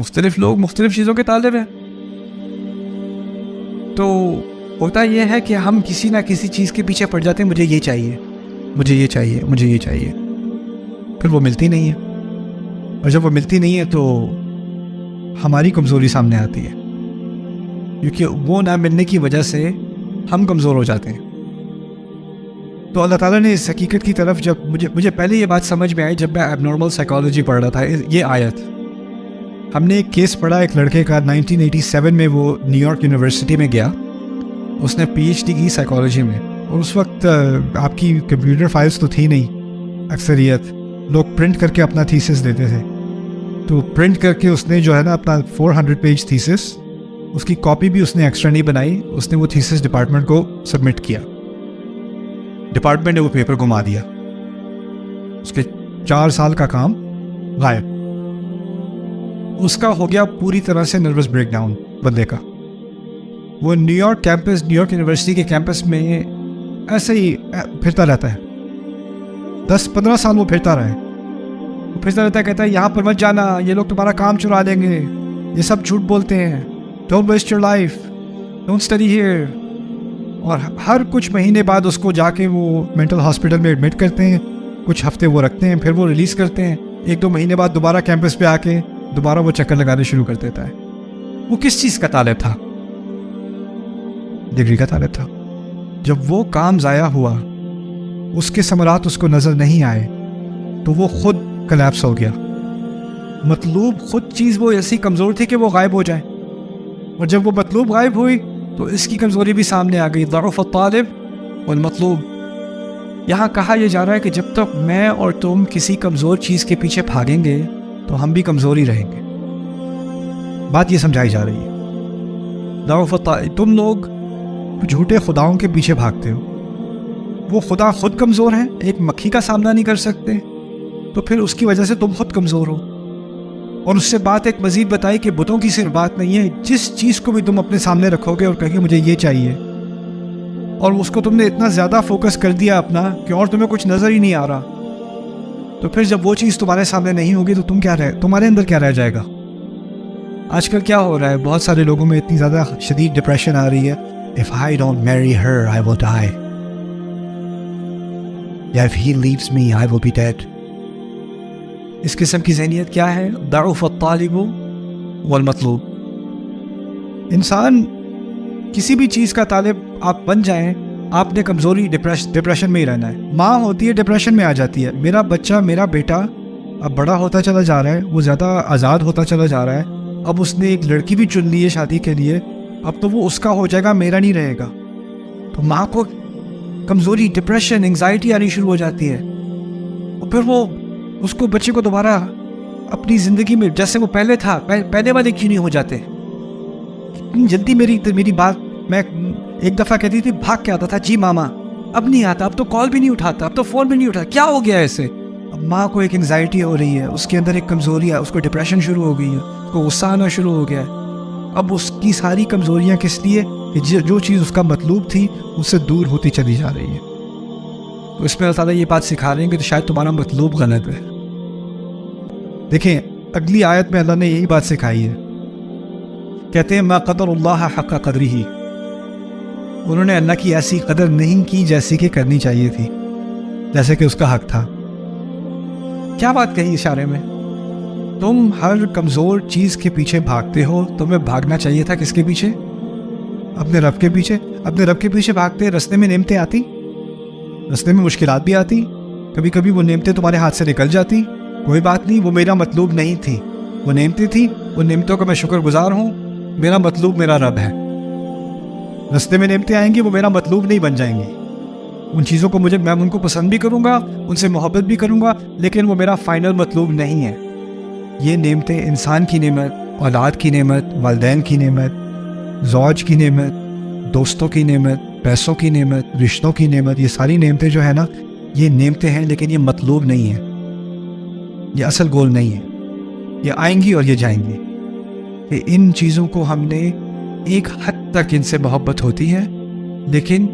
مختلف لوگ مختلف چیزوں کے طالب ہیں. تو ہوتا یہ ہے کہ ہم کسی نہ کسی چیز کے پیچھے پڑ جاتے ہیں, مجھے یہ چاہیے, مجھے یہ چاہیے, مجھے یہ چاہیے, پھر وہ ملتی نہیں ہے. اور جب وہ ملتی نہیں ہے تو ہماری کمزوری سامنے آتی ہے, کیونکہ وہ نہ ملنے کی وجہ سے ہم کمزور ہو جاتے ہیں. تو اللہ تعالیٰ نے اس حقیقت کی طرف جب مجھے پہلے یہ بات سمجھ میں آئی جب میں ایب نارمل سائیکالوجی پڑھ رہا تھا. یہ آیت ہم نے ایک کیس پڑھا ایک لڑکے کا 1987 میں, وہ نیو یارک یونیورسٹی میں گیا, اس نے پی ایچ ڈی کی سائیکالوجی میں. اور اس وقت آپ کی کمپیوٹر فائلز تو تھی نہیں, اکثریت لوگ پرنٹ کر کے اپنا تھیسس دیتے تھے. تو پرنٹ کر کے اس نے جو ہے نا اپنا 400 پیج تھیسس, اس کی کاپی بھی اس نے ایکسٹرا نہیں بنائی, اس نے وہ تھیسس ڈپارٹمنٹ کو سبمٹ کیا. ڈپارٹمنٹ نے وہ پیپر گما دیا, اس کے 4 سال کا کام غائب. اس کا ہو گیا پوری طرح سے نروس بریک ڈاؤن بندے کا. وہ New York campus, New York university کے کیمپس میں ایسے ہی پھرتا رہتا ہے. 10-15 سال وہ پھرتا رہا ہے, وہ پھرتا رہتا ہے, کہتا ہے یہاں پر مت جانا, یہ لوگ تمہارا کام چرا لیں گے, یہ سب جھوٹ بولتے ہیں, don't waste your life, don't study here. اور ہر کچھ مہینے بعد اس کو جا کے وہ مینٹل ہاسپٹل میں ایڈمٹ کرتے ہیں, کچھ ہفتے وہ رکھتے ہیں, پھر وہ ریلیز کرتے ہیں. 1-2 مہینے بعد دوبارہ کیمپس پہ آ کے دوبارہ وہ چکر لگانے شروع کر دیتا ہے. وہ کس چیز کا طالب تھا؟ ڈگری کا طالب تھا. جب وہ کام ضائع ہوا, اس کے ثمرات اس کو نظر نہیں آئے, تو وہ خود کلیپس ہو گیا. مطلوب خود چیز وہ ایسی کمزور تھی کہ وہ غائب ہو جائے, اور جب وہ مطلوب غائب ہوئی تو اس کی کمزوری بھی سامنے آ گئی. ضعف الطالب والمطلوب. یہاں کہا یہ جا رہا ہے کہ جب تک میں اور تم کسی کمزور چیز کے پیچھے بھاگیں گے تو ہم بھی کمزور ہی رہیں گے. بات یہ سمجھائی جا رہی ہے. ضعف الطالب, تم لوگ جھوٹے خداؤں کے پیچھے بھاگتے ہو, وہ خدا خود کمزور ہیں, ایک مکھی کا سامنا نہیں کر سکتے, تو پھر اس کی وجہ سے تم خود کمزور ہو. اور اس سے بات ایک مزید بتائی کہ بتوں کی صرف بات نہیں ہے, جس چیز کو بھی تم اپنے سامنے رکھو گے اور کہو گے مجھے یہ چاہیے, اور اس کو تم نے اتنا زیادہ فوکس کر دیا اپنا کہ اور تمہیں کچھ نظر ہی نہیں آ رہا, تو پھر جب وہ چیز تمہارے سامنے نہیں ہوگی تو تمہارے اندر کیا رہ جائے گا؟ آج کل کیا ہو رہا ہے, بہت سارے لوگوں میں اتنی زیادہ شدید ڈپریشن آ رہی ہے. If I don't marry her, I will die. Yeah, if he leaves me, I will be dead. اس قسم کی ذہنیت کیا ہے؟ ضعف الطالب والمطلوب. انسان کسی بھی چیز کا طالب آپ بن جائیں, آپ نے کمزوری ڈپریشن میں ہی رہنا ہے. ماں ہوتی ہے ڈپریشن میں آ جاتی ہے, میرا بچہ, میرا بیٹا اب بڑا ہوتا چلا جا رہا ہے, وہ زیادہ آزاد ہوتا چلا جا رہا ہے, اب اس نے ایک لڑکی بھی چن لی ہے شادی کے لیے, اب تو وہ اس کا ہو جائے گا, میرا نہیں رہے گا. تو ماں کو کمزوری, ڈپریشن, انگزائٹی آنی شروع ہو جاتی ہے, اور پھر وہ اس کو بچے کو دوبارہ اپنی زندگی میں جیسے وہ پہلے تھا, پہلے والے کیوں نہیں ہو جاتے؟ اتنی جلدی میری بات, میں ایک دفعہ کہتی تھی بھاگ کے آتا تھا جی ماما, اب نہیں آتا, اب تو کال بھی نہیں اٹھاتا, اب تو فون بھی نہیں اٹھاتا, کیا ہو گیا ایسے؟ اب ماں کو ایک انگزائٹی ہو رہی ہے, اس کے اندر ایک کمزوری ہے, اس کو ڈپریشن شروع ہو گئی ہے, اس کو غصہ آنا شروع ہو گیا ہے. اب اس کی ساری کمزوریاں کس لیے؟ کہ جو چیز اس کا مطلوب تھی اس سے دور ہوتی چلی جا رہی ہے. تو اس میں اللہ تعالیٰ یہ بات سکھا رہے ہیں کہ تو شاید تمہارا مطلوب غلط ہے. دیکھیں اگلی آیت میں اللہ نے یہی بات سکھائی ہے, کہتے ہیں ما قدر اللہ حق قدرہ, انہوں نے اللہ کی ایسی قدر نہیں کی جیسی کہ کرنی چاہیے تھی, جیسے کہ اس کا حق تھا. کیا بات کہی اشارے میں؟ تم ہر کمزور چیز کے پیچھے بھاگتے ہو, تمہیں بھاگنا چاہیے تھا کس کے پیچھے؟ اپنے رب کے پیچھے. اپنے رب کے پیچھے بھاگتے, رستے میں نعمتیں آتی, رستے میں مشکلات بھی آتی, کبھی کبھی وہ نعمتیں تمہارے ہاتھ سے نکل جاتی, کوئی بات نہیں, وہ میرا مطلوب نہیں تھی, وہ نعمتیں تھیں, ان نعمتوں کا میں شکر گزار ہوں, میرا مطلوب میرا رب ہے. رستے میں نعمتیں آئیں گی, وہ میرا مطلوب نہیں بن جائیں گی. ان چیزوں کو میں ان کو پسند بھی کروں گا, ان سے محبت بھی کروں گا, لیکن وہ میرا فائنل مطلوب نہیں ہے. یہ نعمتیں انسان کی نعمت, اولاد کی نعمت, والدین کی نعمت, زوج کی نعمت, دوستوں کی نعمت, پیسوں کی نعمت, رشتوں کی نعمت, یہ ساری نعمتیں جو ہے نا, یہ نعمتیں ہیں, لیکن یہ مطلوب نہیں ہے, یہ اصل گول نہیں ہے. یہ آئیں گی اور یہ جائیں گی. کہ ان چیزوں کو ہم نے ایک حد تک ان سے محبت ہوتی ہے, لیکن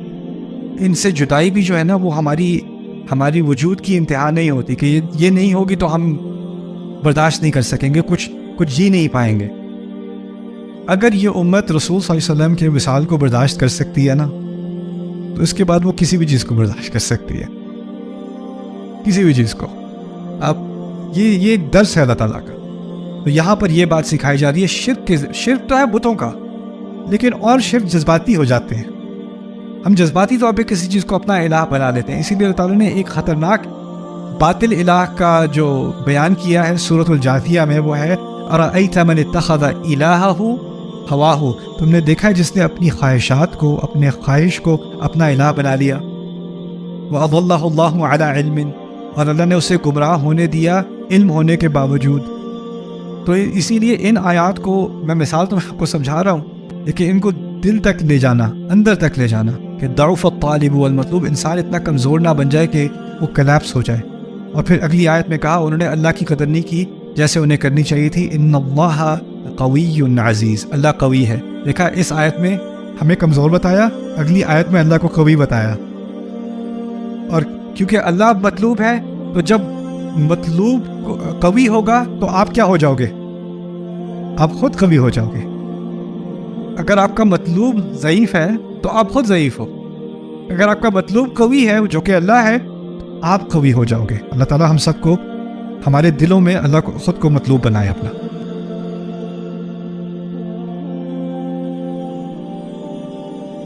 ان سے جدائی بھی جو ہے نا وہ ہماری وجود کی انتہا نہیں ہوتی, کہ یہ نہیں ہوگی تو ہم برداشت نہیں کر سکیں گے. کچھ جی نہیں پائیں گے۔ اگر یہ امت رسول صلی اللہ علیہ وسلم کے وصال کو برداشت کر سکتی ہے نا، تو اس کے بعد وہ کسی بھی چیز کو برداشت کر سکتی ہے، کسی بھی چیز کو۔ اب یہ درس ہے اللہ تعالیٰ کا۔ تو یہاں پر یہ بات سکھائی جا رہی ہے، شرک تو ہے بتوں کا، لیکن اور شرک جذباتی ہو جاتے ہیں۔ ہم جذباتی طور پہ کسی چیز کو اپنا الہ بنا لیتے ہیں۔ اسی لیے اللہ تعالیٰ نے ایک خطرناک باطل الہ کا جو بیان کیا ہے سورۃ الجاثیہ میں، وہ ہے اَرَأَيْتَ مَنِ اتَّخَذَ إِلَٰهَهُ هَوَاهُ، تم نے دیکھا ہے جس نے اپنی خواہشات کو، اپنے خواہش کو اپنا الہ بنا لیا۔ وَأَضَلَّهُ اللَّهُ عَلَىٰ عِلْمٍ، اور اللہ نے اسے گمراہ ہونے دیا علم ہونے کے باوجود۔ تو اسی لیے ان آیات کو میں مثال تو آپ کو سمجھا رہا ہوں، لیکن ان کو دل تک لے جانا، اندر تک لے جانا، کہ ضعف الطالب والمطلوب، انسان اتنا کمزور نہ بن جائے کہ وہ کلیپس ہو جائے۔ اور پھر اگلی آیت میں کہا انہوں نے اللہ کی قدر نہیں کی جیسے انہیں کرنی چاہیے تھی۔ ان اللہ قوی عزیز، اللہ قوی ہے۔ دیکھا اس آیت میں ہمیں کمزور بتایا، اگلی آیت میں اللہ کو قوی بتایا۔ اور کیونکہ اللہ مطلوب ہے، تو جب مطلوب قوی ہوگا تو آپ کیا ہو جاؤ گے؟ آپ خود قوی ہو جاؤ گے۔ اگر آپ کا مطلوب ضعیف ہے تو آپ خود ضعیف ہو، اگر آپ کا مطلوب قوی ہے جو کہ اللہ ہے، آپ قوی ہو جاؤ گے۔ اللہ تعالیٰ ہم سب کو، ہمارے دلوں میں اللہ کو خود کو مطلوب بنائے اپنا۔